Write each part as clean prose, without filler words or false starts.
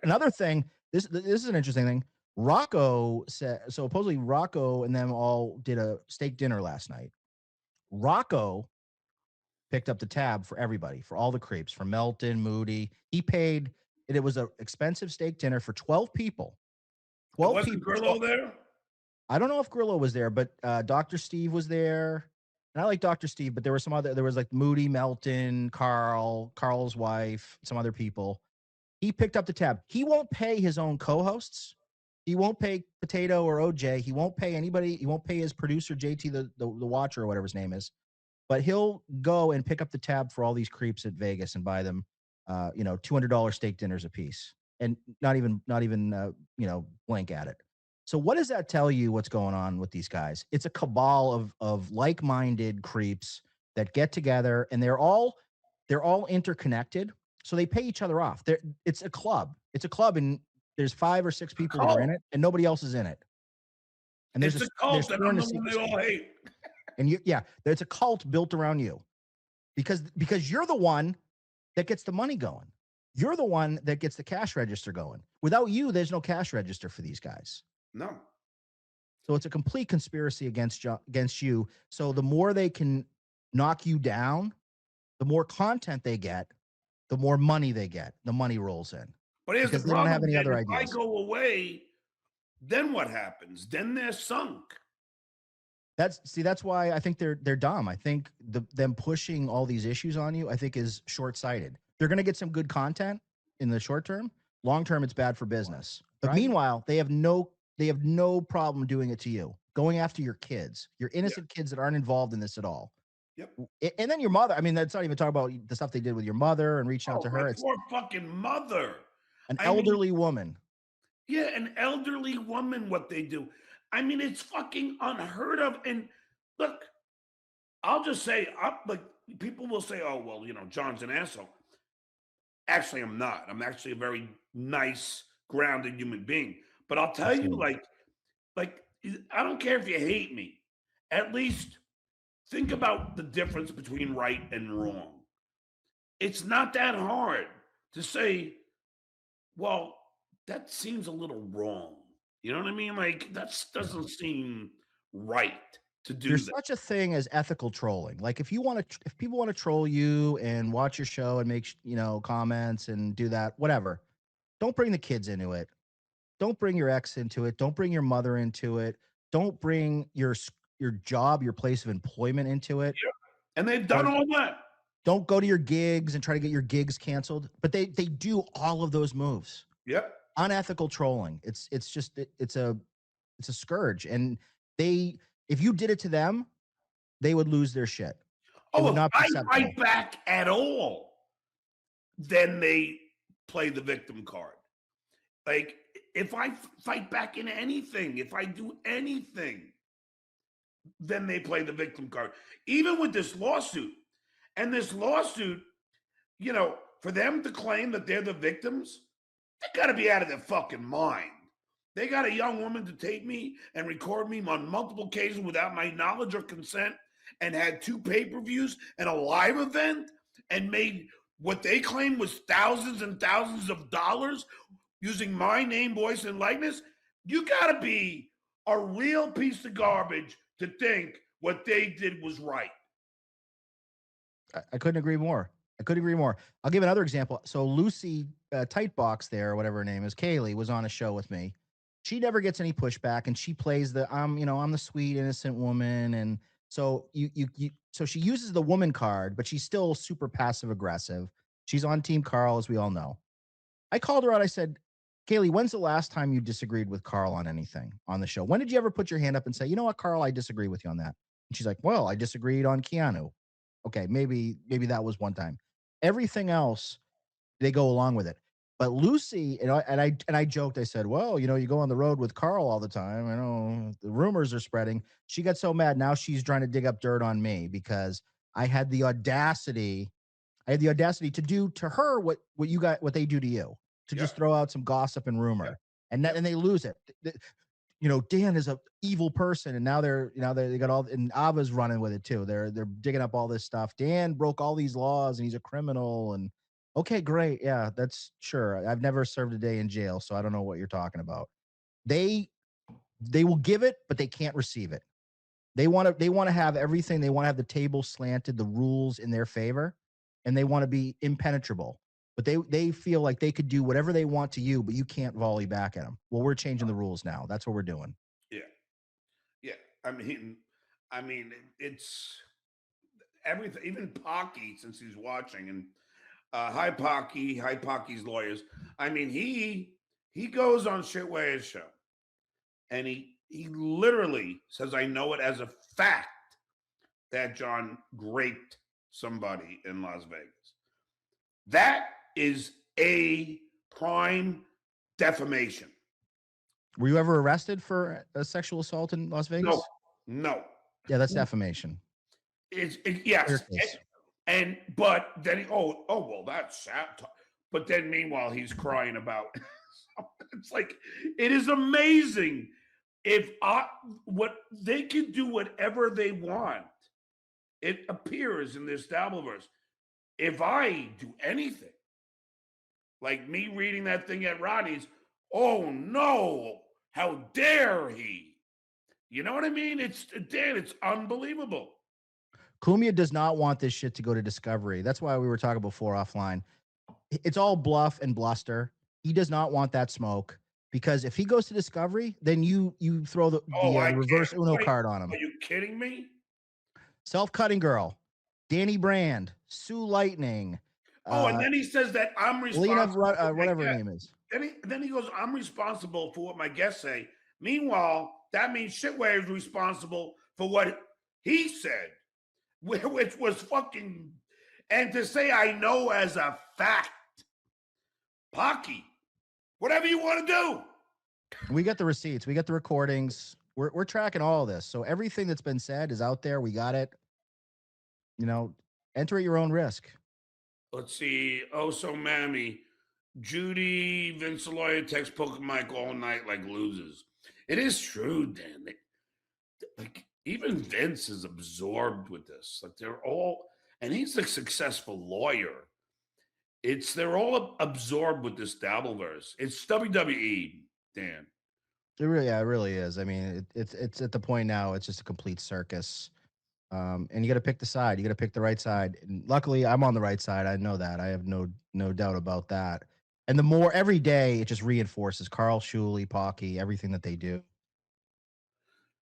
another thing, this is an interesting thing. Rocco said, so supposedly Rocco and them all did a steak dinner last night. Rocco picked up the tab for everybody, for all the creeps, for Melton, Moody. He paid, and it was an expensive steak dinner for 12 people. It 12 wasn't people. Grillo there? I don't know if Grillo was there, but Dr. Steve was there. And I like Dr. Steve, but there were some other, there was like Moody, Melton, Karl, Karl's wife, some other people. He picked up the tab. He won't pay his own co-hosts. He won't pay Potato or OJ. He won't pay anybody. He won't pay his producer, JT, the watcher, or whatever his name is. But he'll go and pick up the tab for all these creeps at Vegas and buy them, $200 steak dinners a piece, and not even blink at it. So what does that tell you? What's going on with these guys? It's a cabal of like-minded creeps that get together, and they're all interconnected. So they pay each other off. It's a club. It's a club, and there's 5 or 6 people that are in it, and nobody else is in it. And there's a cult, and I'm the one they all hate. And there's a cult built around you, because you're the one that gets the money going. You're the one that gets the cash register going. Without you, there's no cash register for these guys. No. So it's a complete conspiracy against you. So the more they can knock you down, the more content they get, the more money they get. The money rolls in. But here's the problem. They don't have any other ideas. ideas. If I go away, then what happens? Then they're sunk. That's why I think they're dumb. I think them pushing all these issues on you, I think, is short-sighted. They're going to get some good content in the short term. Long term, it's bad for business. But meanwhile, they have no problem doing it to you, going after your kids, your innocent kids that aren't involved in this at all. Yep. And then your mother. I mean, that's not even talking about the stuff they did with your mother and reaching out to her. It's poor fucking mother. An elderly woman. Yeah, an elderly woman, what they do. I mean, it's fucking unheard of. And look, I'll just say, like, people will say, oh, well, John's an asshole. Actually, I'm not. I'm actually a very nice, grounded human being. But I'll tell you, like, I don't care if you hate me. At least think about the difference between right and wrong. It's not that hard to say, well, that seems a little wrong. You know what I mean? Like, that doesn't seem right to do. There's such a thing as ethical trolling. Like, if people want to troll you and watch your show and make comments and do that, whatever. Don't bring the kids into it. Don't bring your ex into it. Don't bring your mother into it. Don't bring your job, your place of employment into it. Yeah. And they've done all that. Don't go to your gigs and try to get your gigs canceled. But they do all of those moves. Yep. Unethical trolling. It's a scourge. And if you did it to them, they would lose their shit. Oh, if I fight back at all, then they play the victim card. Like, if I fight back in anything, if I do anything, then they play the victim card. Even with this lawsuit. And this lawsuit, for them to claim that they're the victims, they got to be out of their fucking mind. They got a young woman to tape me and record me on multiple occasions without my knowledge or consent, and had 2 pay-per-views and a live event, and made what they claim was thousands and thousands of dollars using my name, voice, and likeness. You got to be a real piece of garbage to think what they did was right. I couldn't agree more. I'll give another example. So Lucy Tightbox there, or whatever her name is, Kaylee, was on a show with me. She never gets any pushback, and she plays I'm the sweet, innocent woman. And so so she uses the woman card, but she's still super passive aggressive. She's on Team Karl, as we all know. I called her out. I said, Kaylee, when's the last time you disagreed with Karl on anything on the show? When did you ever put your hand up and say, you know what, Karl, I disagree with you on that? And she's like, well, I disagreed on Keanu. Okay, maybe that was one time. Everything else, they go along with it. But Lucy, and I joked, I said, well, you go on the road with Karl all the time. I know the rumors are spreading. She got so mad. Now she's trying to dig up dirt on me because I had the audacity to do to her what they do to you, to just throw out some gossip and rumor. And they lose it. Dan is a evil person, and now they got all, and Ava's running with it too. They're digging up all this stuff. Dan broke all these laws and he's a criminal, and Okay, great. Yeah, that's sure. I've never served a day in jail, so I don't know what you're talking about. They they will give it, but they can't receive it. They want to have everything. They want to have the table slanted, the rules in their favor, and they want to be impenetrable. But they feel like they could do whatever they want to you, but you can't volley back at them. Well, we're changing the rules now. That's what we're doing. Yeah, yeah. I mean, it's everything. Even Pocky, since he's watching, and hi Pocky's lawyers. I mean, he goes on Shitway's show, and he literally says, "I know it as a fact that John raped somebody in Las Vegas." That is a prime defamation. Were you ever arrested for a sexual assault in Las No, Vegas? no. Yeah, that's defamation. Clear Yes, case. and but then well, that's sad. But then meanwhile he's crying about. It's like it is amazing if I what they can do whatever they want. It appears in this Dabbleverse. If I do anything, like me reading that thing at Rodney's, oh no, how dare he? You know what I mean? It's unbelievable. Cumia does not want this shit to go to Discovery. That's why we were talking before offline. It's all bluff and bluster. He does not want that smoke because if he goes to Discovery, then you throw the Oh, the, uh, I the reverse can't Uno wait. card on him. Are you kidding me? Self cutting girl, Danny Brand, Sue Lightning, Oh, and uh, then he says that I'm Lena, responsible for my whatever her guest. name is. Then he goes, I'm responsible for what my guests say. Meanwhile, that means Shitway is responsible for what he said, which was fucking. And to say I know as a fact, Pocky, whatever you want to do. We got the receipts. We got the recordings. We're tracking all of this. So everything that's been said is out there. We got it. You know, enter at your own risk. Let's see. Oh, so mammy. Judy Vince Lawyer texts Poker Mike all night like losers. It is true, Dan. Like even Vince is absorbed with this. Like they're all, and he's a successful lawyer. They're all absorbed with this Dabbleverse. It's WWE, Dan. Yeah, it really is. I mean, it's at the point now. It's just a complete circus. And you got to pick the side. You got to pick the right side. And luckily, I'm on the right side. I know that. I have no doubt about that. And the more every day, it just reinforces Karl, Shuli, Pocky, everything that they do.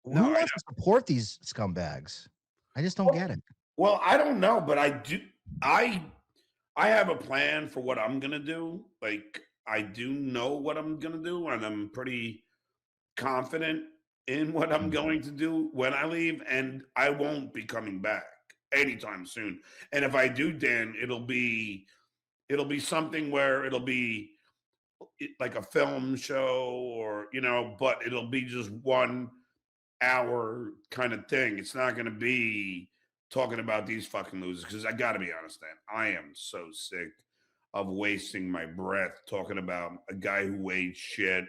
No, Who wants to support these scumbags? I just don't get it. well, I don't know, but I do. I I have a plan for what I'm gonna do. Like I do know what I'm gonna do, and I'm pretty confident in what I'm Mm. going to do when I leave, and I won't be coming back anytime soon. And if I do, Dan, it'll be something where it'll be like a film show, or but it'll be just 1 hour kind of thing. It's not going to be talking about these fucking losers, because I got to be honest, Dan, I am so sick of wasting my breath talking about a guy who weighed shit.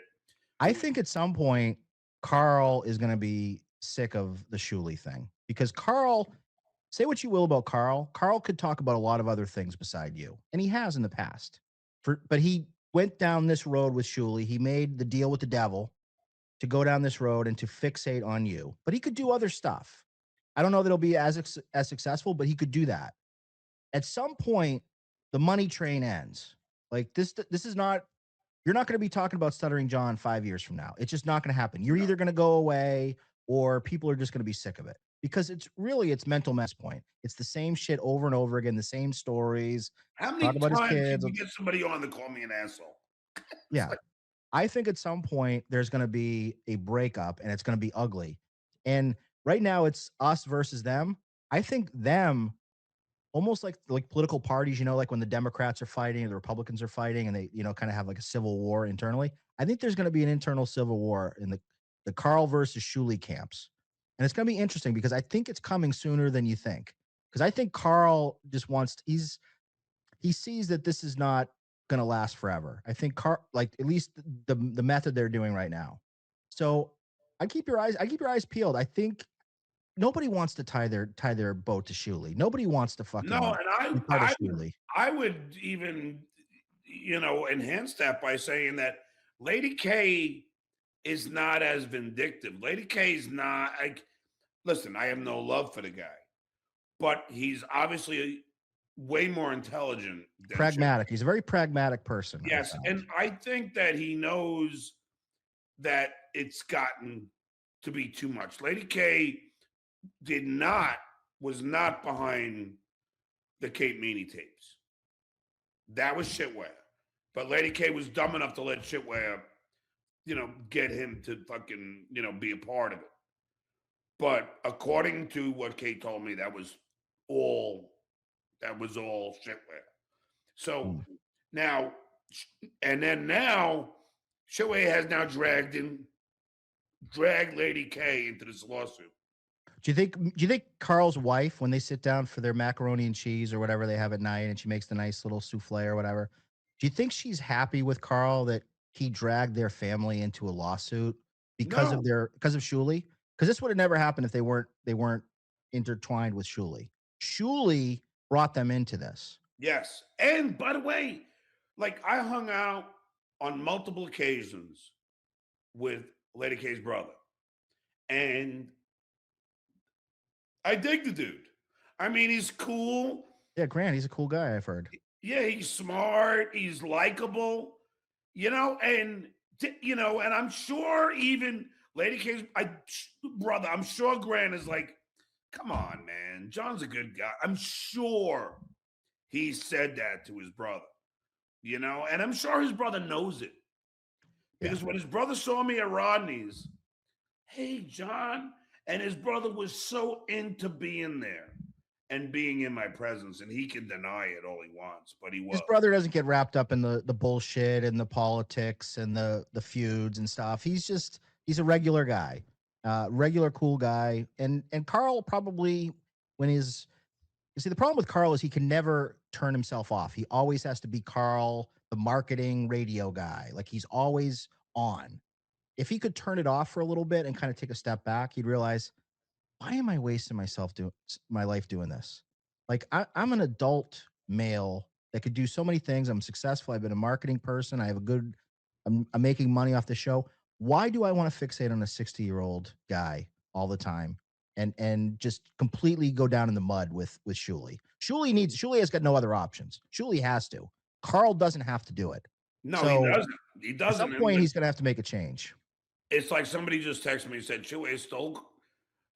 I think at some point, Karl is going to be sick of the Shuli thing because Karl, say what you will about Karl, Karl could talk about a lot of other things beside you, and he has in the past. But he went down this road with Shuli. He made the deal with the devil to go down this road and to fixate on you. But he could do other stuff. I don't know that it'll be as successful, but he could do that. At some point, the money train ends. Like this is not. You're not going to be talking about Stuttering John 5 years from now. It's just not going to happen. You're No. either going to go away or people are just going to be sick of it because it's mental mess point. It's the same shit over and over again, the same stories. How Talk many about his times can kids. you get somebody on to call me an asshole? It's Yeah. like, I think at some point there's going to be a breakup and it's going to be ugly. And right now it's us versus them. I think them almost like political parties, like when the Democrats are fighting or the Republicans are fighting and they, kind of have like a civil war internally. I think there's going to be an internal civil war in the Karl versus Shuli camps. And it's going to be interesting because I think it's coming sooner than you think. Because I think Karl just he sees that this is not going to last forever. I think like at least the method they're doing right now. So I keep your eyes peeled. I think nobody wants to tie their boat to Shuli. Nobody wants to No, fucking and be part of Shuli. I would even, enhance that by saying that Lady K is not as vindictive. Lady K is not like, listen, I have no love for the guy, but he's obviously way more intelligent than Shuli. Pragmatic. He's a very pragmatic person, I Yes, found. and I think that he knows that it's gotten to be too much. Lady K did not was not behind the Kate Meany tapes. That was shitware. But Lady K was dumb enough to let shitware, get him to fucking, be a part of it. But according to what Kate told me, all that was all shitware. So Mm. now, and then now, shitware has now dragged Lady K into this lawsuit. Do you think Carl's wife, when they sit down for their macaroni and cheese or whatever they have at night, and she makes the nice little souffle or whatever, do you think she's happy with Carl that he dragged their family into a lawsuit No, because of Shuli? Because this would have never happened if they weren't intertwined with Shuli. Shuli brought them into this. yes. And by the way, like I hung out on multiple occasions with Lady K's brother. And I dig the dude. I mean, he's cool. Yeah, Grant, he's a cool guy, I've heard. Yeah, he's smart. He's likable. And I'm sure even Lady K's brother, I'm sure Grant is like, come on, man. John's a good guy. I'm sure he said that to his brother, and I'm sure his brother knows it. Yeah. Because when his brother saw me at Rodney's, hey, John, and his brother was so into being there and being in my presence, and he can deny it all he wants, but he His was. brother doesn't get wrapped up in the bullshit and the politics and the feuds and stuff. He's a regular guy, regular cool guy. And Carl probably when he's you see the problem with Carl is he can never turn himself off. He always has to be Carl, the marketing radio guy. Like he's always on. If he could turn it off for a little bit and kind of take a step back, he'd realize why am I wasting my life doing this? Like I'm an adult male that could do so many things. I'm successful. I've been a marketing person. I have a good. I'm making money off the show. Why do I want to fixate on a 60-year-old guy all the time and just completely go down in the mud with Shuli? Shuli has got no other options. Shuli has to. Carl doesn't have to do it. No, he So doesn't. He at some doesn't. point he's going to have to make a change. It's like somebody just texted me and said, Chue stole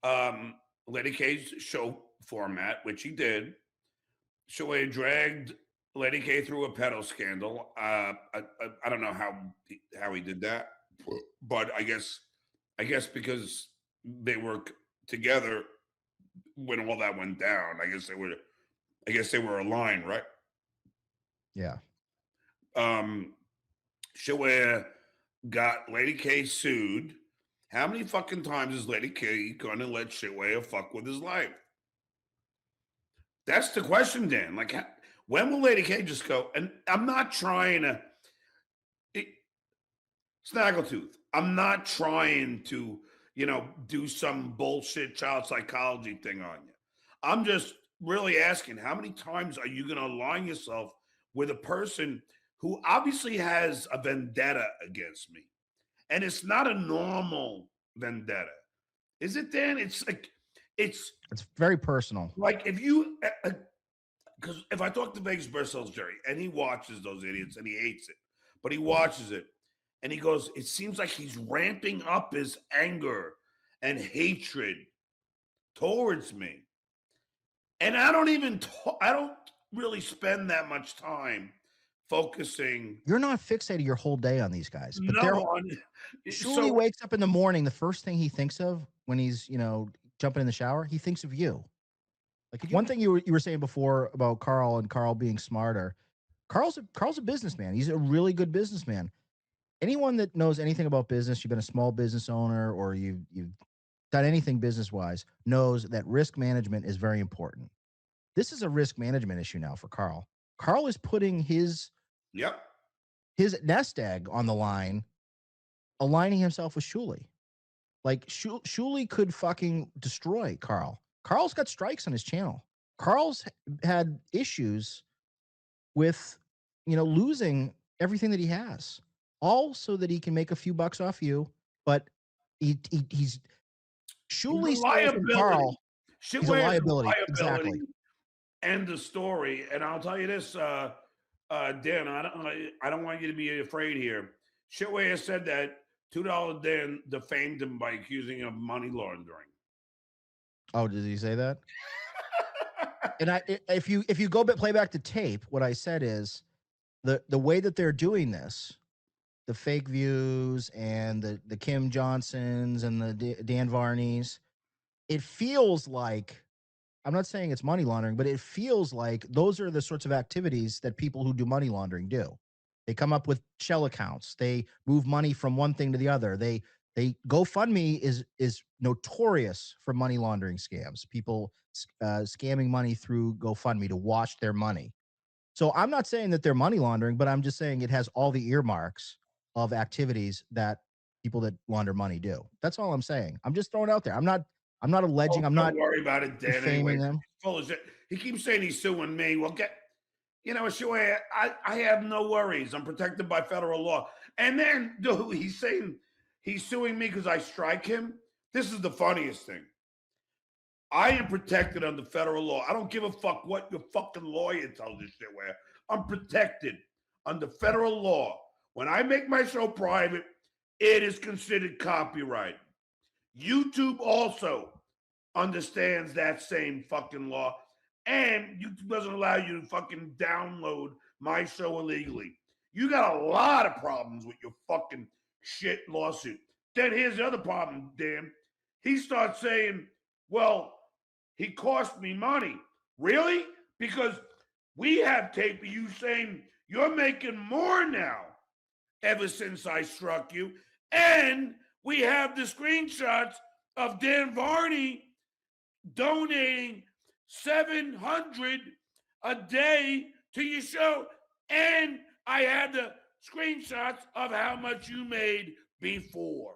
um, Lady K's show format, which he did. Chue dragged Lady K through a pedo scandal. I don't know how he did that, but I guess because they were together when all that went down. I guess they were aligned, right? Yeah. Chue got Lady K sued. How many fucking times is Lady K gonna let Chue fuck with his life? That's the question, Dan. Like, when will Lady K just go? And I'm not trying to it, snaggletooth. I'm not trying to, do some bullshit child psychology thing on you. I'm just really asking, how many times are you going to align yourself with a person who obviously has a vendetta against me? And it's not a normal vendetta. Is it, Dan? It's very personal. Like if because if I talk to Vegas Bristol's Jerry and he watches those idiots and he hates it, but he watches it and he goes, it seems like he's ramping up his anger and hatred towards me. And I don't really spend that much time focusing. You're not fixated your whole day on these guys, but No, they're on Shuli so wakes up in the morning, the first thing he thinks of when he's, jumping in the shower, he thinks of you. Like one thing you were saying before about Carl and Carl being smarter. Carl's a businessman. He's a really good businessman. Anyone that knows anything about business, you've been a small business owner or you've done anything business wise, knows that risk management is very important. This is a risk management issue now for Carl. Carl is putting yep. his nest egg on the line, aligning himself with Shuli. Like Shuli could fucking destroy Karl. Karl's got strikes on his channel. Karl's had issues with, losing everything that he has, all so that he can make a few bucks off you. But he's He's a Shuli stole from liability. Karl. He's a Shitway is liability. a Exactly. liability. End the story. And I'll tell you this, Dan, I don't want you to be afraid here. Shitway has said that $2 Dan defamed him by accusing him of money laundering. Oh, did he say that? And if you go play back the tape, what I said is the way that they're doing this, the fake views and the Kim Johnsons and the Dan Varneys, it feels like, I'm not saying it's money laundering, but it feels like those are the sorts of activities that people who do money laundering do. They come up with shell accounts. They move money from one thing to the other. They GoFundMe is notorious for money laundering scams. People scamming money through GoFundMe to wash their money. So I'm not saying that they're money laundering, but I'm just saying it has all the earmarks of activities that people that launder money do. That's all I'm saying. I'm just throwing it out there. I'm not Oh, alleging. I'm not don't worry about it, Dan. defaming Anyway, them. he's full of shit. He keeps saying he's suing me. Well, Shitway, I have no worries. I'm protected by federal law. And then, dude, he's saying he's suing me because I strike him. This is the funniest thing. I am protected under federal law. I don't give a fuck what your fucking lawyer tells you, Shitway. I'm protected under federal law. When I make my show private, it is considered copyright. YouTube also understands that same fucking law. And YouTube doesn't allow you to fucking download my show illegally. You got a lot of problems with your fucking shit lawsuit. Then here's the other problem, Dan. He starts saying, well, he cost me money. Really? Because we have tape of you saying you're making more now ever since I struck you. And we have the screenshots of Dan Varney donating $700 a day to your show. And I had the screenshots of how much you made before.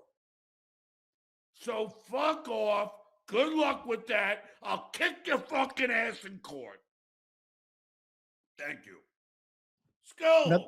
So fuck off. Good luck with that. I'll kick your fucking ass in court. Thank you. Skull.